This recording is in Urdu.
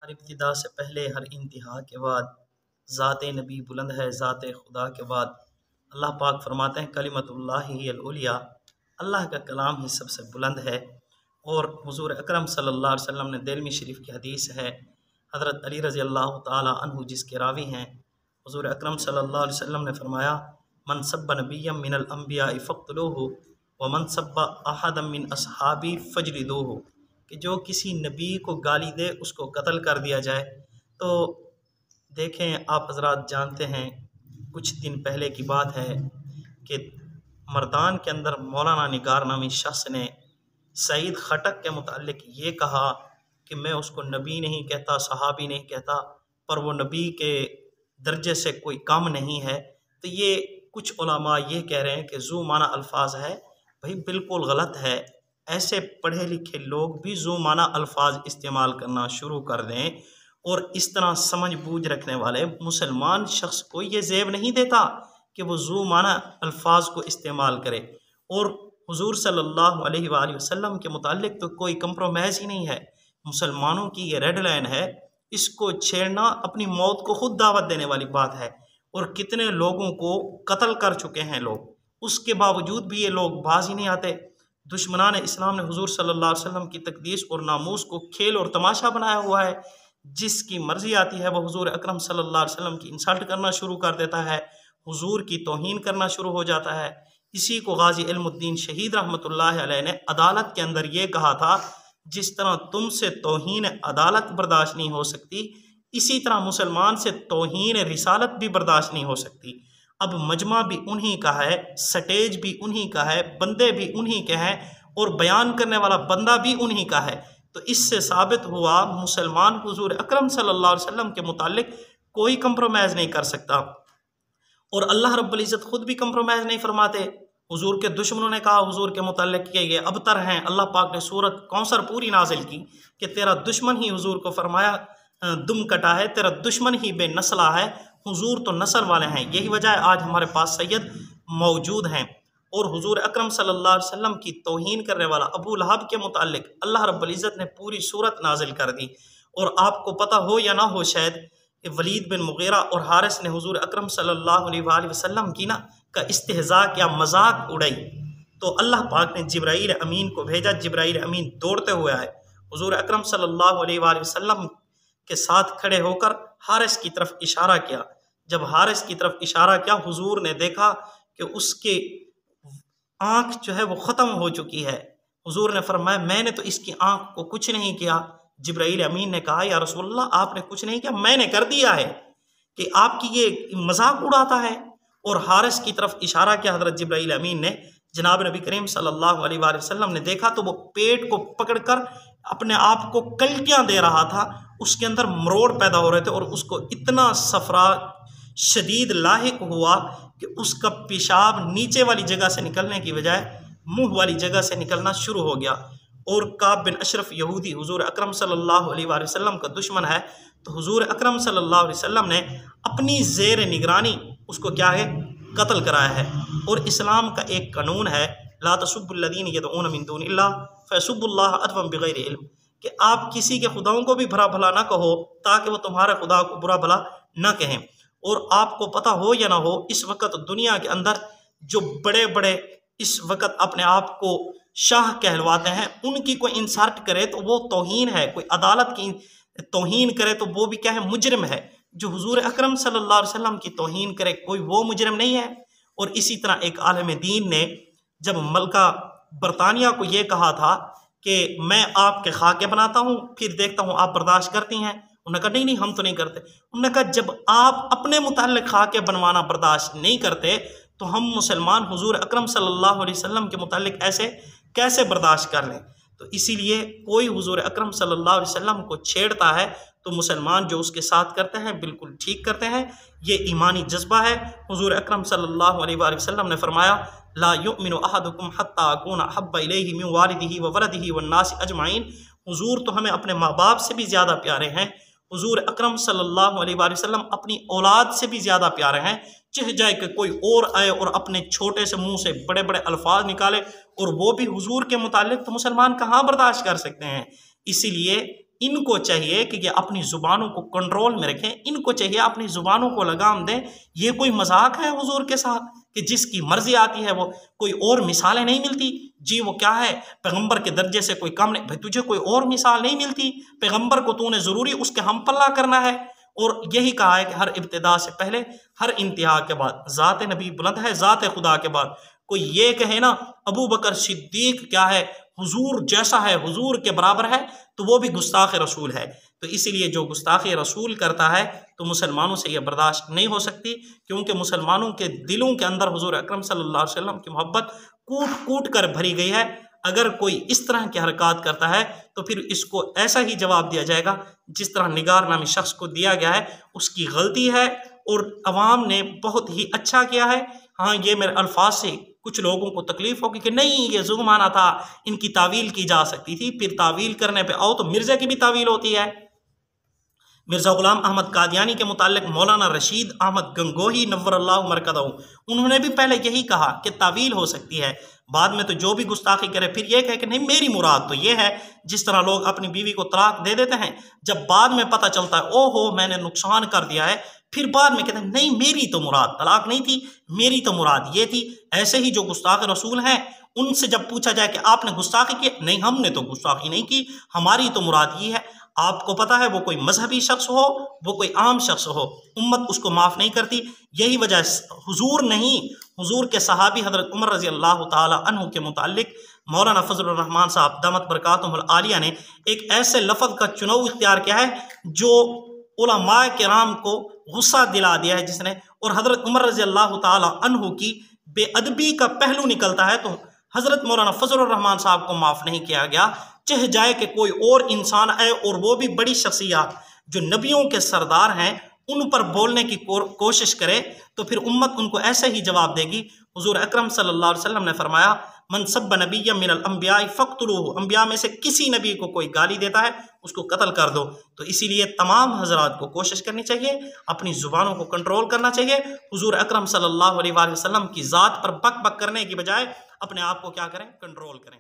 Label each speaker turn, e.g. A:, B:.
A: ہر ابتدا سے پہلے ہر انتہا کے بعد ذات نبی بلند ہے، ذات خدا کے بعد اللہ پاک فرماتے ہیں کلمۃ اللہ ہی العلیٰ، اللہ کا کلام ہی سب سے بلند ہے۔ اور حضور اکرم صلی اللہ علیہ وسلم نے دارمی شریف کی حدیث ہے، حضرت علی رضی اللہ تعالی عنہ جس کے راوی ہیں، حضور اکرم صلی اللہ علیہ وسلم نے فرمایا من سب نبیا من الانبیاء فاقتلوہ ومن سب احدا من اصحابی فجلدوہ، کہ جو کسی نبی کو گالی دے اس کو قتل کر دیا جائے۔ تو دیکھیں آپ حضرات جانتے ہیں کچھ دن پہلے کی بات ہے کہ مردان کے اندر مولانا نگار نامی شخص نے سعید خٹک کے متعلق یہ کہا کہ میں اس کو نبی نہیں کہتا، صحابی نہیں کہتا، پر وہ نبی کے درجے سے کوئی کم نہیں ہے۔ تو یہ کچھ علماء یہ کہہ رہے ہیں کہ ذو معنی الفاظ ہے، بھائی بالکل غلط ہے۔ ایسے پڑھے لکھے لوگ بھی ذو معنی الفاظ استعمال کرنا شروع کر دیں، اور اس طرح سمجھ بوجھ رکھنے والے مسلمان شخص کو یہ زیب نہیں دیتا کہ وہ ذو معنی الفاظ کو استعمال کرے۔ اور حضور صلی اللہ علیہ وآلہ وسلم کے متعلق تو کوئی کمپرومائز ہی نہیں ہے، مسلمانوں کی یہ ریڈ لائن ہے، اس کو چھیڑنا اپنی موت کو خود دعوت دینے والی بات ہے۔ اور کتنے لوگوں کو قتل کر چکے ہیں لوگ، اس کے باوجود بھی یہ لوگ باز ہی نہیں آتے۔ دشمنان اسلام نے حضور صلی اللہ علیہ وسلم کی تقدیس اور ناموس کو کھیل اور تماشا بنایا ہوا ہے، جس کی مرضی آتی ہے وہ حضور اکرم صلی اللہ علیہ وسلم کی انسلٹ کرنا شروع کر دیتا ہے، حضور کی توہین کرنا شروع ہو جاتا ہے۔ اسی کو غازی علم الدین شہید رحمۃ اللہ علیہ نے عدالت کے اندر یہ کہا تھا، جس طرح تم سے توہین عدالت برداشت نہیں ہو سکتی، اسی طرح مسلمان سے توہین رسالت بھی برداشت نہیں ہو سکتی۔ اب مجمع بھی انہی کا ہے، سٹیج بھی انہی کا ہے، بندے بھی انہی کے ہیں، اور بیان کرنے والا بندہ بھی انہی کا ہے۔ تو اس سے ثابت ہوا مسلمان حضور اکرم صلی اللہ علیہ وسلم کے متعلق کوئی کمپرومائز نہیں کر سکتا، اور اللہ رب العزت خود بھی کمپرومائز نہیں فرماتے۔ حضور کے دشمنوں نے کہا حضور کے متعلق کہ یہ ابتر ہیں، اللہ پاک نے سورت کوثر پوری نازل کی کہ تیرا دشمن ہی حضور کو فرمایا دم کٹا ہے، تیرا دشمن ہی بے نسلہ ہے، حضور تو نسل والے ہیں۔ یہی وجہ ہے آج ہمارے پاس سید موجود ہیں۔ اور حضور اکرم صلی اللہ علیہ وسلم کی توہین کرنے والا ابو لہب کے متعلق اللہ رب العزت نے پوری سورت نازل کر دی۔ اور آپ کو پتہ ہو یا نہ ہو شاید کہ ولید بن مغیرہ اور حارث نے حضور اکرم صلی اللہ علیہ وآلہ وسلم کی کا استہزاء کیا، مذاق اڑائی، تو اللہ پاک نے جبرائیل امین کو بھیجا، جبرائیل امین دوڑتے ہوئے آئے، حضور اکرم صلی اللہ علیہ وآلہ وسلم کے ساتھ کھڑے ہو کر حارث کی طرف اشارہ کیا۔ جب حارث کی طرف اشارہ کیا، حضور نے دیکھا کہ اس کی آنکھ جو ہے وہ ختم ہو چکی ہے۔ حضور نے فرمایا میں نے تو اس کی آنکھ کو کچھ نہیں کیا۔ جبرائیل امین نے کہا یا رسول اللہ آپ نے کچھ نہیں کیا، میں نے کر دیا ہے، کہ آپ کی یہ مذاق اڑاتا ہے۔ اور حارث کی طرف اشارہ کیا حضرت جبرائیل امین نے، جناب نبی کریم صلی اللہ علیہ وآلہ وسلم نے دیکھا تو وہ پیٹ کو پکڑ کر اپنے آپ کو کلکیاں دے رہا تھا، اس کے اندر مروڑ پیدا ہو رہے تھے، اور اس کو اتنا صفرا شدید لاحق ہوا کہ اس کا پیشاب نیچے والی جگہ سے نکلنے کی بجائے منہ والی جگہ سے نکلنا شروع ہو گیا۔ اور کعب بن اشرف یہودی حضور اکرم صلی اللہ علیہ وآلہ وسلم کا دشمن ہے، تو حضور اکرم صلی اللہ علیہ وسلم نے اپنی زیر نگرانی اس کو کیا ہے، قتل کرایا ہے۔ اور اسلام کا ایک قانون ہے لا تسبوا الذین یدعون من دون اللہ فیسبوا اللہ عدوا بغیر علم، کہ آپ کسی کے خداؤں کو بھی برا بھلا نہ کہو تاکہ وہ تمہارے خدا کو برا بھلا نہ کہیں۔ اور آپ کو پتہ ہو یا نہ ہو اس وقت دنیا کے اندر جو بڑے بڑے اس وقت اپنے آپ کو شاہ کہلواتے ہیں، ان کی کوئی انسلٹ کرے تو وہ توہین ہے، کوئی عدالت کی توہین کرے تو وہ بھی کیا ہے، مجرم ہے۔ جو حضور اکرم صلی اللہ علیہ وسلم کی توہین کرے کوئی وہ مجرم نہیں ہے۔ اور اسی طرح ایک عالم دین نے جب ملکہ برطانیہ کو یہ کہا تھا کہ میں آپ کے خاکے بناتا ہوں پھر دیکھتا ہوں آپ برداشت کرتی ہیں، انہوں نے کہا نہیں ہم تو نہیں کرتے۔ انہوں نے کہا جب آپ اپنے متعلق خاکے بنوانا برداشت نہیں کرتے تو ہم مسلمان حضور اکرم صلی اللہ علیہ وسلم کے متعلق ایسے کیسے برداشت کر لیں؟ تو اسی لیے کوئی حضور اکرم صلی اللہ علیہ وسلم کو چھیڑتا ہے تو مسلمان جو اس کے ساتھ کرتے ہیں بالکل ٹھیک کرتے ہیں، یہ ایمانی جذبہ ہے۔ حضور اکرم صلی اللہ علیہ وآلہ وسلم نے فرمایا لا یؤمن احدکم حتی اکون احب الیہ من والدہ وولدہ والناس اجمعین، حضور تو ہمیں اپنے ماں باپ سے بھی زیادہ پیارے ہیں، حضور اکرم صلی اللہ علیہ وآلہ وسلم اپنی اولاد سے بھی زیادہ پیارے ہیں۔ چہ جائے کہ کوئی اور آئے اور اپنے چھوٹے سے منہ سے بڑے بڑے الفاظ نکالے اور وہ بھی حضور کے متعلق، تو مسلمان کہاں برداشت کر سکتے ہیں؟ اسی لیے ان کو چاہیے کہ یہ اپنی زبانوں کو کنٹرول میں رکھیں، ان کو چاہیے اپنی زبانوں کو لگام دیں۔ یہ کوئی مذاق ہے حضور کے ساتھ کہ جس کی مرضی آتی ہے وہ، کوئی اور مثالیں نہیں ملتی؟ جی وہ کیا ہے، پیغمبر کے درجے سے کوئی کم نہیں؟ بھائی تجھے کوئی اور مثال نہیں ملتی؟ پیغمبر کو تو نے ضروری اس کے ہم پلہ کرنا ہے۔ اور یہی کہا ہے کہ ہر ابتدا سے پہلے، ہر انتہا کے بعد ذات نبی بلند ہے، ذات خدا کے بعد۔ کوئی یہ کہے نا ابو بکر صدیق کیا ہے، حضور جیسا ہے، حضور کے برابر ہے، تو وہ بھی گستاخ رسول ہے۔ تو اسی لیے جو گستاخی رسول کرتا ہے تو مسلمانوں سے یہ برداشت نہیں ہو سکتی، کیونکہ مسلمانوں کے دلوں کے اندر حضور اکرم صلی اللہ علیہ وسلم کی محبت کوٹ کوٹ کر بھری گئی ہے۔ اگر کوئی اس طرح کی حرکات کرتا ہے تو پھر اس کو ایسا ہی جواب دیا جائے گا جس طرح نگار نامی شخص کو دیا گیا ہے، اس کی غلطی ہے اور عوام نے بہت ہی اچھا کیا ہے۔ ہاں یہ میرے الفاظ سے کچھ لوگوں کو تکلیف ہوگی کہ نہیں یہ ظلم آنا تھا، ان کی تعویل کی جا سکتی تھی۔ پھر تعویل کرنے پہ آؤ تو مرزا کی بھی تعویل ہوتی ہے۔ مرزا غلام احمد قادیانی کے متعلق مولانا رشید احمد گنگوہی نور اللہ مرکزہ، انہوں نے بھی پہلے یہی کہا کہ تعویل ہو سکتی ہے، بعد میں تو جو بھی گستاخی کرے پھر یہ کہے کہ نہیں میری مراد تو یہ ہے۔ جس طرح لوگ اپنی بیوی کو طلاق دے دیتے ہیں، جب بعد میں پتہ چلتا ہے او ہو میں نے نقصان کر دیا ہے، پھر بعد میں کہتے ہیں نہیں میری تو مراد طلاق نہیں تھی، میری تو مراد یہ تھی۔ ایسے ہی جو گستاخ رسول ہیں ان سے جب پوچھا جائے کہ آپ نے گستاخی کی، نہیں ہم نے تو گستاخی نہیں کی، ہماری تو مراد یہ ہے۔ آپ کو پتہ ہے وہ کوئی مذہبی شخص ہو، وہ کوئی عام شخص ہو، امت اس کو معاف نہیں کرتی۔ یہی وجہ حضور نہیں، حضور کے صحابی حضرت عمر رضی اللہ تعالی عنہ کے متعلق مولانا فضل الرحمان صاحب دامت برکاتہم العالیہ نے ایک ایسے لفظ کا چناؤ اختیار کیا ہے جو علماء کرام کو غصہ دلا دیا ہے جس نے، اور حضرت عمر رضی اللہ تعالی عنہ کی بے ادبی کا پہلو نکلتا ہے تو حضرت مولانا فضل الرحمان صاحب کو معاف نہیں کیا گیا، چاہے جائے کہ کوئی اور انسان آئے اور وہ بھی بڑی شخصیات جو نبیوں کے سردار ہیں ان پر بولنے کی کوشش کرے تو پھر امت ان کو ایسے ہی جواب دے گی۔ حضور اکرم صلی اللہ علیہ وسلم نے فرمایا من سب نبی من الانبیاء فاقتلوہ، انبیاء میں سے کسی نبی کو کوئی گالی دیتا ہے اس کو قتل کر دو۔ تو اسی لیے تمام حضرات کو کوشش کرنی چاہیے، اپنی زبانوں کو کنٹرول کرنا چاہیے، حضور اکرم صلی اللہ علیہ وسلم کی ذات پر بک بک کرنے کی بجائے اپنے آپ کو کیا کریں، کنٹرول کریں۔